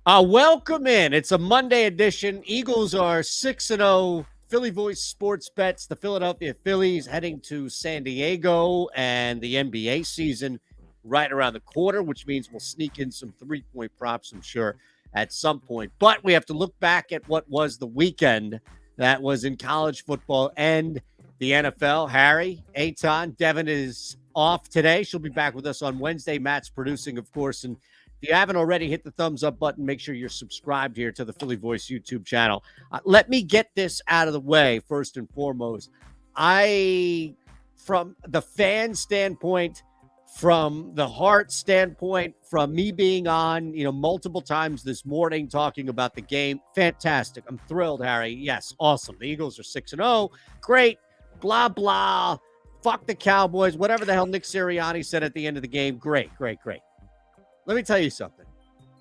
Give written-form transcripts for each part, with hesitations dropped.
Welcome in. It's a Monday edition. Eagles are 6-0. PhillyVoice SportsBets. The Philadelphia Phillies heading to San Diego, and the NBA season right around the corner, which means we'll sneak in some three-point props, I'm sure, at some point. But we have to look back at what was the weekend that was in college football and the NFL. Harry, Eitan, Devan is off today. She'll be back with us on Wednesday. Matt's producing, of course, and if you haven't already, hit the thumbs up button. Make sure you're subscribed here to the Philly Voice YouTube channel. Let me get this out of the way first and foremost. From the fan standpoint, from the heart standpoint, from me being on, multiple times this morning talking about the game, fantastic. I'm thrilled, Harry. Yes, awesome. The Eagles are 6-0. Great. Blah, blah. Fuck the Cowboys. Whatever the hell Nick Sirianni said at the end of the game. Great. Let me tell you something.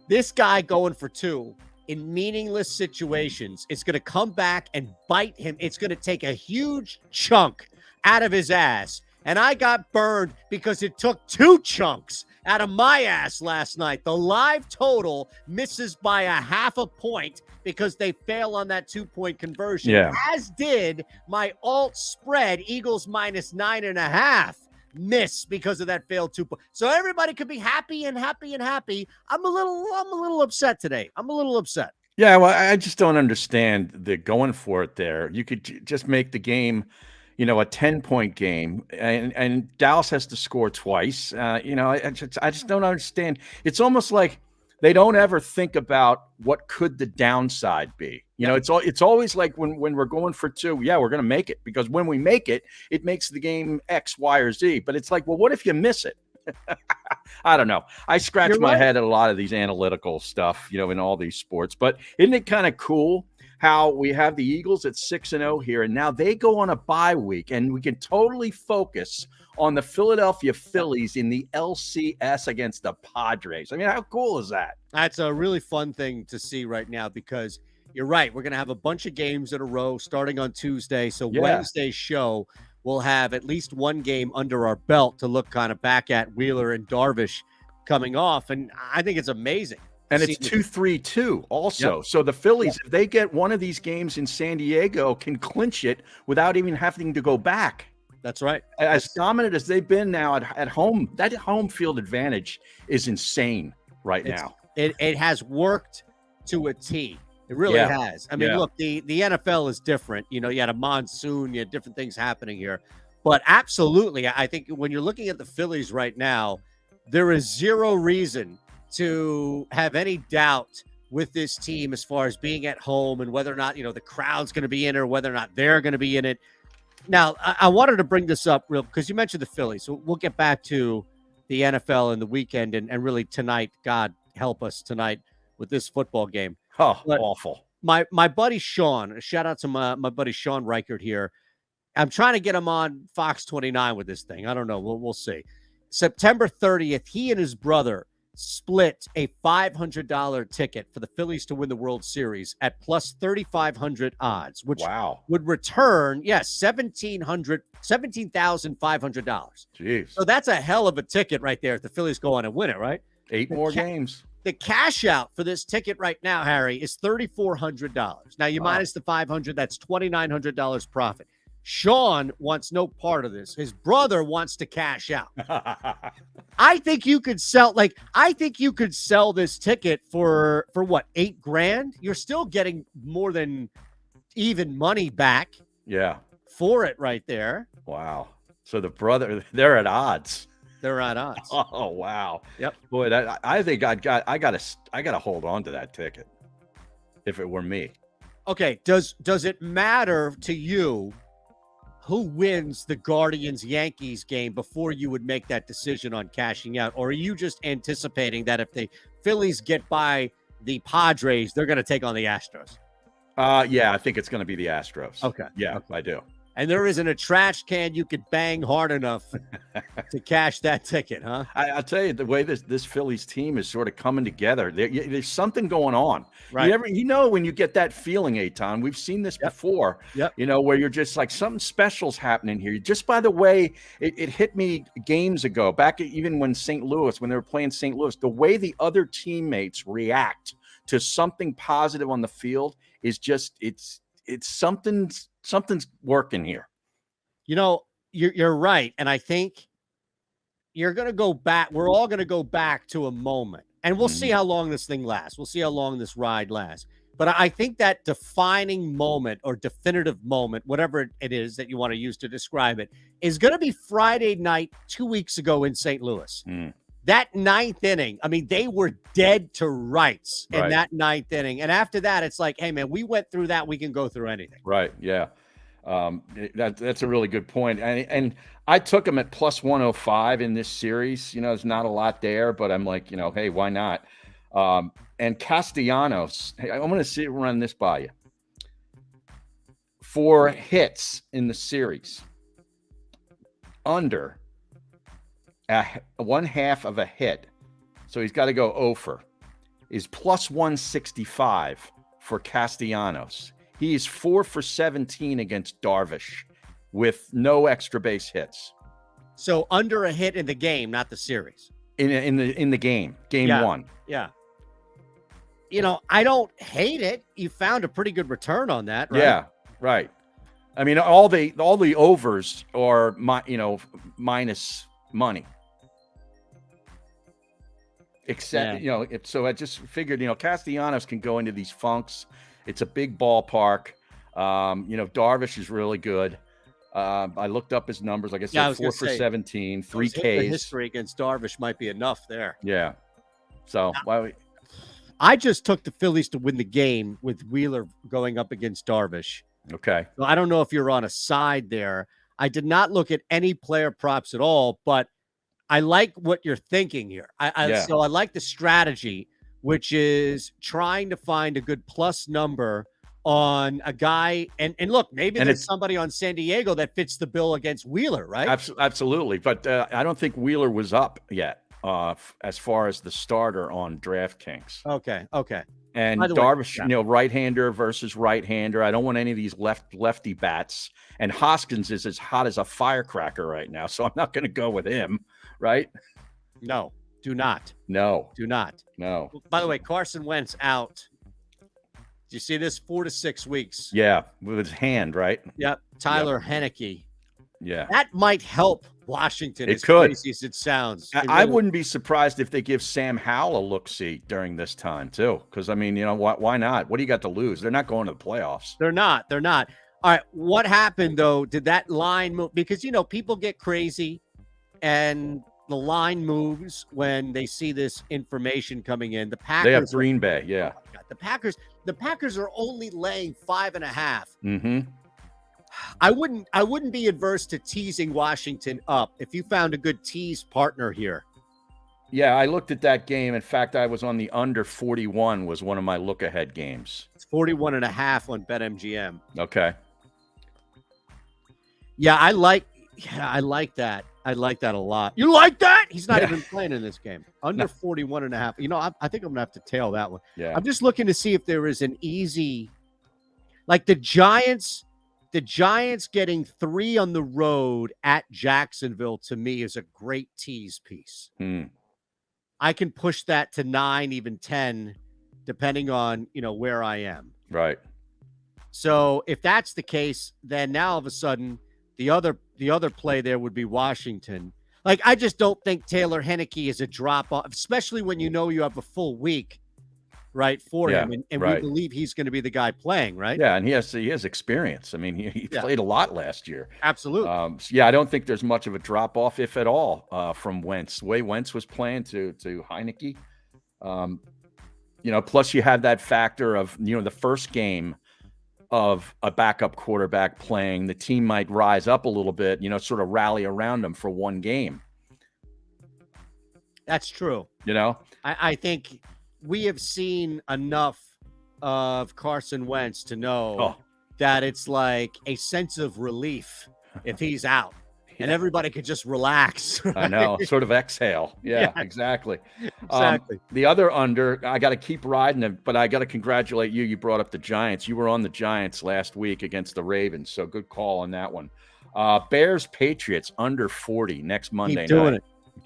This guy going for two in meaningless situations is going to come back and bite him. It's going to take a huge chunk out of his ass. And I got burned because it took two chunks out of my ass last night. The live total misses by a half a point because they fail on that 2-point conversion. Yeah. As did my alt spread, Eagles minus 9.5. Miss because of that failed 2 point. So everybody could be happy. I'm a little upset today. I'm a little upset. Yeah, well, I just don't understand the going for it there. You could just make the game, a 10-point game, and Dallas has to score twice. I just don't understand. It's almost like they don't ever think about what could the downside be. It's always like when we're going for two, yeah, we're going to make it, because when we make it, it makes the game X, Y, or Z. But it's like, well, what if you miss it? I don't know. I scratch my head at a lot of these analytical stuff, in all these sports. But isn't it kind of cool how we have the Eagles at 6-0 here, and now they go on a bye week, and we can totally focus on the Philadelphia Phillies in the LCS against the Padres. I mean, how cool is that? That's a really fun thing to see right now, because you're right. We're going to have a bunch of games in a row starting on Tuesday. So Wednesday's show, we'll have at least one game under our belt to look kind of back at Wheeler and Darvish coming off. And I think it's amazing. And it's 2-3-2 also. Yep. So the Phillies, if they get one of these games in San Diego, can clinch it without even having to go back. That's right. As dominant as they've been now at home, that home field advantage is insane now. It has worked to a T. It really has. I mean, look, the NFL is different. You had a monsoon, you had different things happening here. But absolutely, I think when you're looking at the Phillies right now, there is zero reason to have any doubt with this team as far as being at home and whether or not, the crowd's going to be in it or whether or not they're going to be in it. Now, I wanted to bring this up real because you mentioned the Phillies. So we'll get back to the NFL and the weekend and really tonight. God help us tonight with this football game. Oh, but awful. My buddy Sean, shout out to my buddy Sean Reichert here. I'm trying to get him on Fox 29 with this thing. I don't know. We'll see. September 30th, he and his brother split a $500 ticket for the Phillies to win the World Series at plus 3,500 odds, which would return, $17,500. Jeez. So that's a hell of a ticket right there if the Phillies go on and win it, right? 8 more games. The cash out for this ticket right now, Harry, is $3,400. Now, you minus the $500, that's $2,900 profit. Sean wants no part of this. His brother wants to cash out. I think you could sell this ticket for what, $8,000? You're still getting more than even money back. Yeah. For it right there. Wow. So the brother, they're at odds. They're at odds. Oh, wow. Yep. Boy, I think I gotta hold on to that ticket if it were me. Okay. Does it matter to you who wins the Guardians-Yankees game before you would make that decision on cashing out? Or are you just anticipating that if the Phillies get by the Padres, they're going to take on the Astros? Yeah, I think it's going to be the Astros. Okay. Yeah, I do. And there isn't a trash can you could bang hard enough to cash that ticket, huh? I'll tell you, the way this Phillies team is sort of coming together, there's something going on. Right. When you get that feeling, Eitan, we've seen this before, where you're just like, something special's happening here. Just by the way, it hit me games ago, back even when they were playing St. Louis, the way the other teammates react to something positive on the field is just it's something's working here. You're right, and I think you're going to go back. We're all going to go back to a moment, and we'll see how long this thing lasts. We'll see how long this ride lasts. But I think that defining moment or definitive moment, whatever it is that you want to use to describe it, is going to be Friday night 2 weeks ago in St. Louis. That ninth inning, I mean, they were dead to rights in that ninth inning. And after that, it's like, hey, man, we went through that. We can go through anything. Right, yeah. That's a really good point. And I took him at plus 105 in this series. There's not a lot there, but I'm like, hey, why not? And Castellanos, hey, I'm going to run this by you. 4 hits in the series. Under 1/2 of a hit. So he's got to go over. Is plus 165 for Castellanos. He is 4 for 17 against Darvish with no extra base hits. So under a hit in the game, not the series. In the game one. Yeah. I don't hate it. You found a pretty good return on that, right? Yeah, right. I mean, all the overs are minus money. Except, so I just figured, Castellanos can go into these funks. It's a big ballpark. Darvish is really good. I looked up his numbers. Like I said, 4 for 17, 3 Ks. The history against Darvish might be enough there. Yeah. So I just took the Phillies to win the game with Wheeler going up against Darvish. Okay. So I don't know if you're on a side there. I did not look at any player props at all, but I like what you're thinking here. So I like the strategy, which is trying to find a good plus number on a guy. And look, maybe there's somebody on San Diego that fits the bill against Wheeler, right? Absolutely. But I don't think Wheeler was up yet as far as the starter on DraftKings. Okay. And Darvish, right-hander versus right-hander. I don't want any of these lefty bats. And Hoskins is as hot as a firecracker right now, so I'm not going to go with him, right? No, do not. No. Do not. No. By the way, Carson Wentz out. Do you see this? 4 to 6 weeks. Yeah, with his hand, right? Yep. Tyler Heineke. Yeah. That might help Washington, it as could. crazy as it sounds. I wouldn't be surprised if they give Sam Howell a look-see during this time, too. Because, I mean, why not? What do you got to lose? They're not going to the playoffs. They're not. All right, what happened, though? Did that line move? Because, people get crazy, and the line moves when they see this information coming in. The Packers. They have Green Bay, yeah. Oh my God, the Packers are only laying 5.5. Mm-hmm. I wouldn't be adverse to teasing Washington up if you found a good tease partner here. Yeah, I looked at that game. In fact, I was on the under 41 was one of my look-ahead games. It's 41.5 on BetMGM. Okay. Yeah, I like that. I like that a lot. You like that? He's not even playing in this game. Under 41.5. I think I'm going to have to tail that one. Yeah. I'm just looking to see if there is an easy, like the Giants getting 3 on the road at Jacksonville, to me, is a great tease piece. I can push that to 9, even 10, depending on, where I am. Right. So if that's the case, then now all of a sudden the other play there would be Washington. Like, I just don't think Taylor Heineke is a drop off, especially when you have a full week, right, for him, and we believe he's going to be the guy playing, right? Yeah, and he has experience. I mean, he played a lot last year. Absolutely. I don't think there's much of a drop off, if at all, from Wentz. The way Wentz was playing to Heineke. Plus you have that factor of the first game of a backup quarterback playing, the team might rise up a little bit, sort of rally around him for one game. That's true. I think we have seen enough of Carson Wentz to know that it's like a sense of relief if he's out. And everybody could just relax. Right? I know, sort of exhale. Yeah, exactly. Exactly. The other under, I got to keep riding it, but I got to congratulate you. You brought up the Giants. You were on the Giants last week against the Ravens, so good call on that one. Bears Patriots under 40 next Monday night.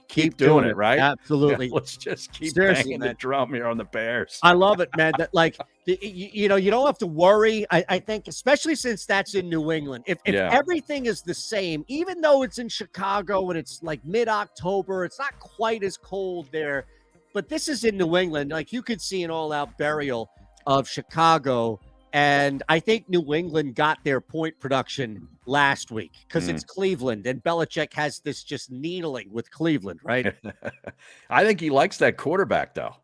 keep doing it, right? Absolutely. Yeah, let's just keep Seriously, banging man. the drum here on the Bears. I love it, man. That like you know, you don't have to worry. I think, especially since that's in New England. If Yeah. everything is the same, even though it's in Chicago and it's like mid-October, it's not quite as cold there. But this is in New England. Like, you could see an all-out burial of Chicago. And I think New England got their point production last week because it's Cleveland, and Belichick has this just needling with Cleveland, right? I think he likes that quarterback, though.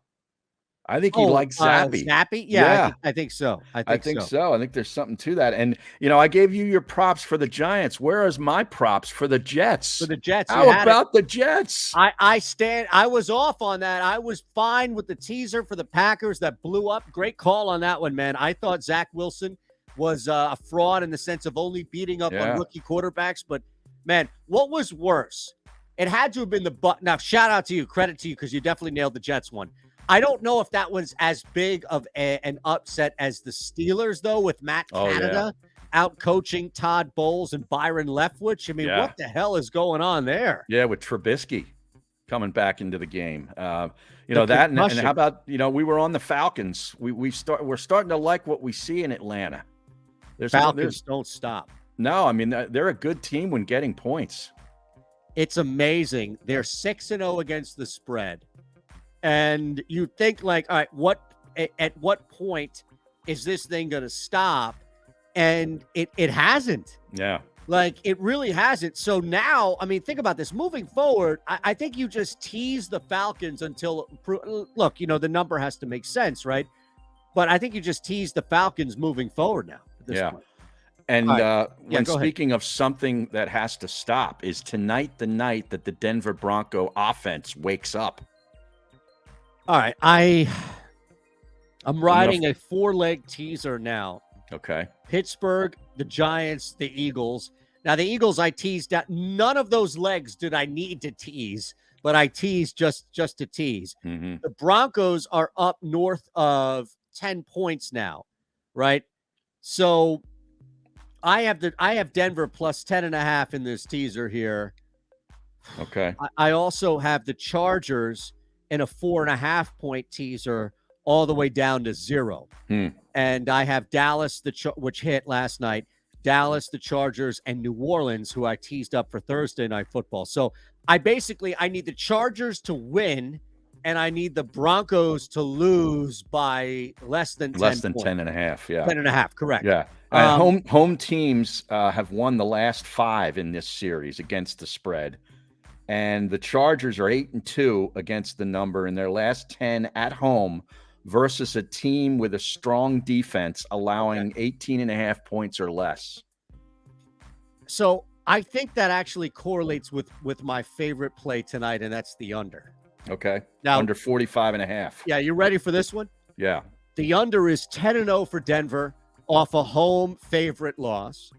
I think he likes Zappy. Zappy? Yeah. I think so. I think so. so. I think there's something to that. And, you know, I gave you your props for the Giants. Where is my props for the Jets? For the Jets. How about the Jets? I was off on that. I was fine with the teaser for the Packers that blew up. Great call on that one, man. I thought Zach Wilson was a fraud in the sense of only beating up on rookie quarterbacks. But, man, what was worse? It had to have been the butt. Now, shout out to you. Credit to you, because you definitely nailed the Jets one. I don't know if that was as big of an upset as the Steelers, though, with Matt Canada out coaching Todd Bowles and Byron Leftwich. I mean, what the hell is going on there? Yeah, with Trubisky coming back into the game. You know, that, and how about, you know, we were on the Falcons. We're starting to like what we see in Atlanta. Falcons don't stop. No, I mean, they're a good team when getting points. It's amazing. They're 6-0 against the spread. And you think, like, all right, at what point is this thing going to stop? And it hasn't. Yeah. Like, it really hasn't. So now, I mean, think about this. Moving forward, I think you just tease the Falcons until, look, you know, the number has to make sense, right? But I think you just tease the Falcons moving forward now at this point. And when speaking of something that has to stop, is tonight the night that the Denver Bronco offense wakes up? All right, I'm riding a 4-leg teaser now. Okay. Pittsburgh, the Giants, the Eagles. Now, the Eagles I teased out. None of those legs did I need to tease, but I teased just to tease. The Broncos are up north of 10 points now, right? So I have Denver plus 10.5 in this teaser here. Okay. I also have the Chargers in a 4.5 point teaser all the way down to 0. And I have Dallas, which hit last night, Dallas, the Chargers, and New Orleans, who I teased up for Thursday Night Football. So I need the Chargers to win, and I need the Broncos to lose by less than 10 Less than points. 10.5, yeah. 10.5, correct. Yeah. Home teams have won the last 5 in this series against the spread. And the Chargers are 8-2 against the number in their last 10 at home versus a team with a strong defense allowing 18.5 points or less. So I think that actually correlates with my favorite play tonight, and that's the under. Okay. Now, under 45.5. Yeah, you ready for this one? Yeah. The under is 10-0 for Denver off a home favorite loss.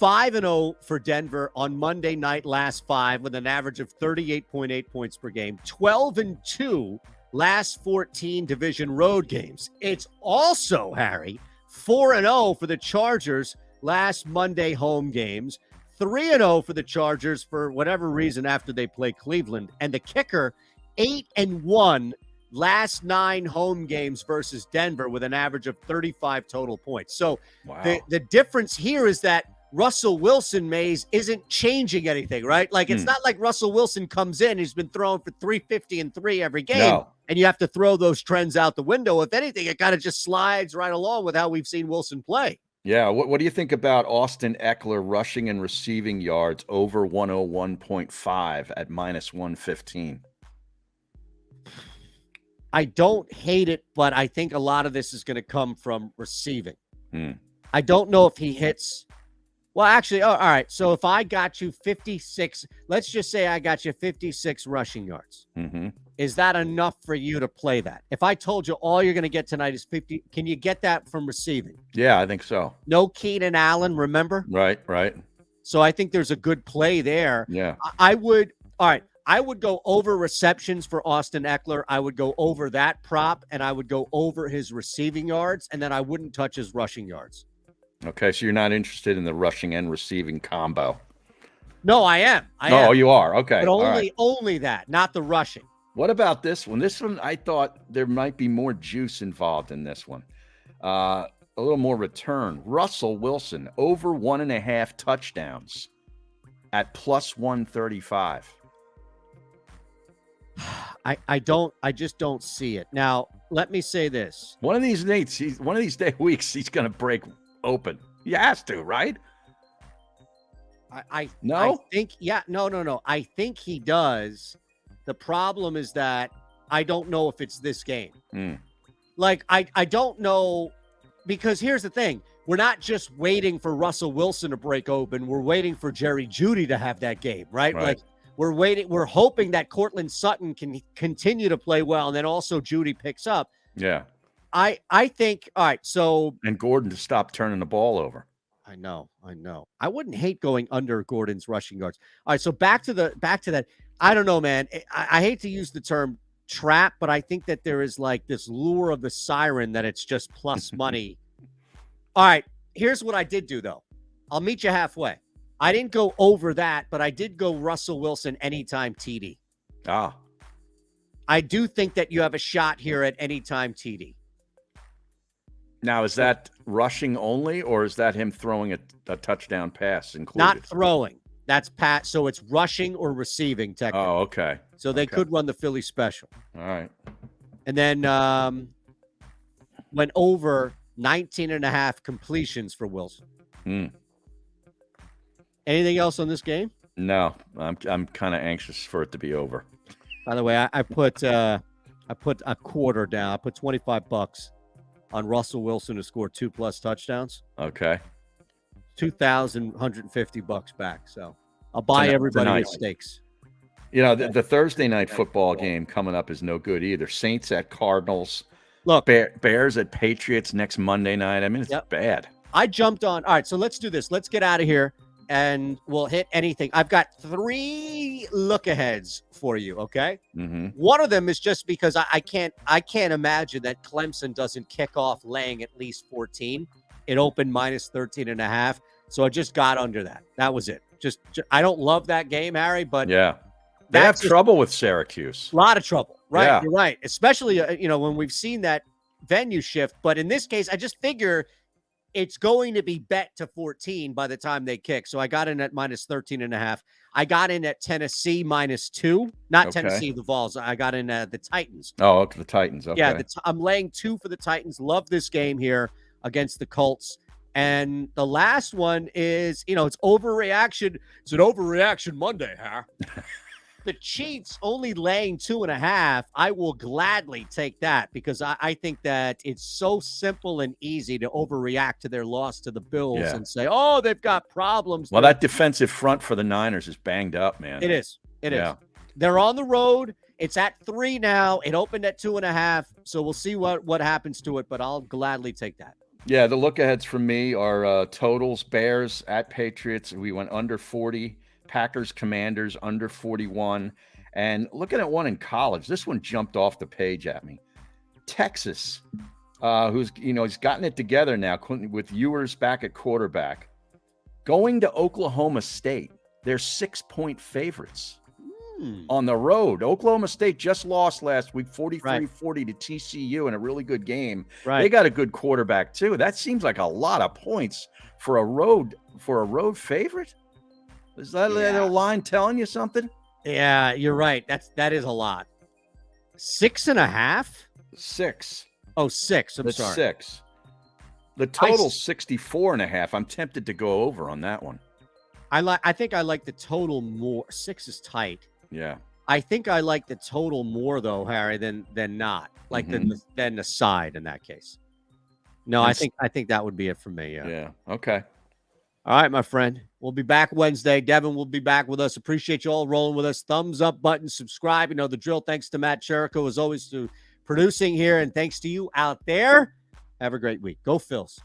5-0 for Denver on Monday night last 5 with an average of 38.8 points per game. 12-2 last 14 division road games. It's also, Harry, 4-0 for the Chargers last Monday home games. 3-0 for the Chargers for whatever reason after they play Cleveland. And the kicker, 8-1 last 9 home games versus Denver with an average of 35 total points. So the difference here is that Russell Wilson, Mays, isn't changing anything, right? Like, it's not like Russell Wilson comes in, he's been throwing for 350 and 3 every game, and you have to throw those trends out the window. If anything, it kind of just slides right along with how we've seen Wilson play. Yeah. What do you think about Austin Eckler rushing and receiving yards over 101.5 at minus 115? I don't hate it, but I think a lot of this is going to come from receiving. I don't know if he hits. Well, actually, all right. So if I got you 56, let's just say I got you 56 rushing yards. Is that enough for you to play that? If I told you all you're going to get tonight is 50, can you get that from receiving? Yeah, I think so. No Keenan Allen, remember? Right. So I think there's a good play there. Yeah. I would go over receptions for Austin Eckler. I would go over that prop, and I would go over his receiving yards, and then I wouldn't touch his rushing yards. Okay, so you're not interested in the rushing and receiving combo. No, I am. Oh, you are. Okay. But All right. only that, not the rushing. What about this one? This one, I thought there might be more juice involved in this one. A little more return. Russell Wilson, over 1.5 touchdowns at plus 135. I just don't see it. Now, let me say this. One of these weeks, he's going to break open. He has to, right? I No? think, no. I think he does. The problem is that I don't know if it's this game. Like, I don't know, because here's the thing. We're not just waiting for Russell Wilson to break open. We're waiting for Jerry Jeudy to have that game, right? Like, we're hoping that Cortland Sutton can continue to play well, and then also Jeudy picks up. Yeah. I think, all right, so. And Gordon to stop turning the ball over. I know. I wouldn't hate going under Gordon's rushing yards. All right, so back to that. I don't know, man. I hate to use the term trap, but I think that there is like this lure of the siren that it's just plus money. All right, here's what I did do, though. I'll meet you halfway. I didn't go over that, but I did go Russell Wilson anytime TD. I do think that you have a shot here at anytime TD. Now, is that rushing only, or is that him throwing a touchdown pass included? Not throwing. That's Pat. So it's rushing or receiving, technically. Oh, okay. So they could run the Philly special. All right. And then went over 19.5 completions for Wilson. Anything else on this game? No, I'm kind of anxious for it to be over. By the way, I put a quarter down. I put $25 on Russell Wilson to score 2+ touchdowns. Okay. $2,150 back. So I'll buy everybody with stakes. You know, the Thursday night football game coming up is no good either. Saints at Cardinals. Look, Bears at Patriots next Monday night. I mean, it's bad. I jumped on. All right, so let's do this. Let's get out of here, and we'll hit anything. I've got 3 look-aheads for you, okay? One of them is just because I can't imagine that Clemson doesn't kick off laying at least 14. It opened minus 13.5, so I just got under that. That was it. Just I don't love that game, Harry, but they have trouble with Syracuse. A lot of trouble, right? Yeah. You're right, especially when we've seen that venue shift. But in this case, I just figure it's going to be bet to 14 by the time they kick. So I got in at minus 13.5. I got in at Tennessee -2, not Tennessee, the Vols. I got in the Titans. Oh, okay, the Titans. Okay. Yeah, I'm laying 2 for the Titans. Love this game here against the Colts. And the last one is, it's overreaction. It's an overreaction Monday, huh? The Chiefs only laying 2.5. I will gladly take that because I think that it's so simple and easy to overreact to their loss to the Bills and say, oh, they've got problems. Well, that defensive front for the Niners is banged up, man. It is. It is. They're on the road. It's at 3 now. It opened at 2.5. So we'll see what happens to it, but I'll gladly take that. Yeah, the look-aheads for me are totals. Bears at Patriots. We went under 40. Packers, Commanders under 41. And looking at one in college, this one jumped off the page at me. Texas, who's he's gotten it together now with Ewers back at quarterback, going to Oklahoma State. They're 6-point favorites on the road. Oklahoma State just lost last week, 43-40 to TCU in a really good game. Right. They got a good quarterback too. That seems like a lot of points for a road favorite. Is that a line telling you something? Yeah, you're right. That is a lot. 6.5? 6. Oh, 6. I'm sorry. 6. The total's 64.5. I'm tempted to go over on that one. I think I like the total more. 6 is tight. Yeah. I think I like the total more though, Harry, than not. Like than the side in that case. No, I think that would be it for me. Yeah. Okay. All right, my friend. We'll be back Wednesday. Devin will be back with us. Appreciate you all rolling with us. Thumbs up button, subscribe. You know the drill. Thanks to Matt Cherico, as always, to producing here. And thanks to you out there. Have a great week. Go Phils.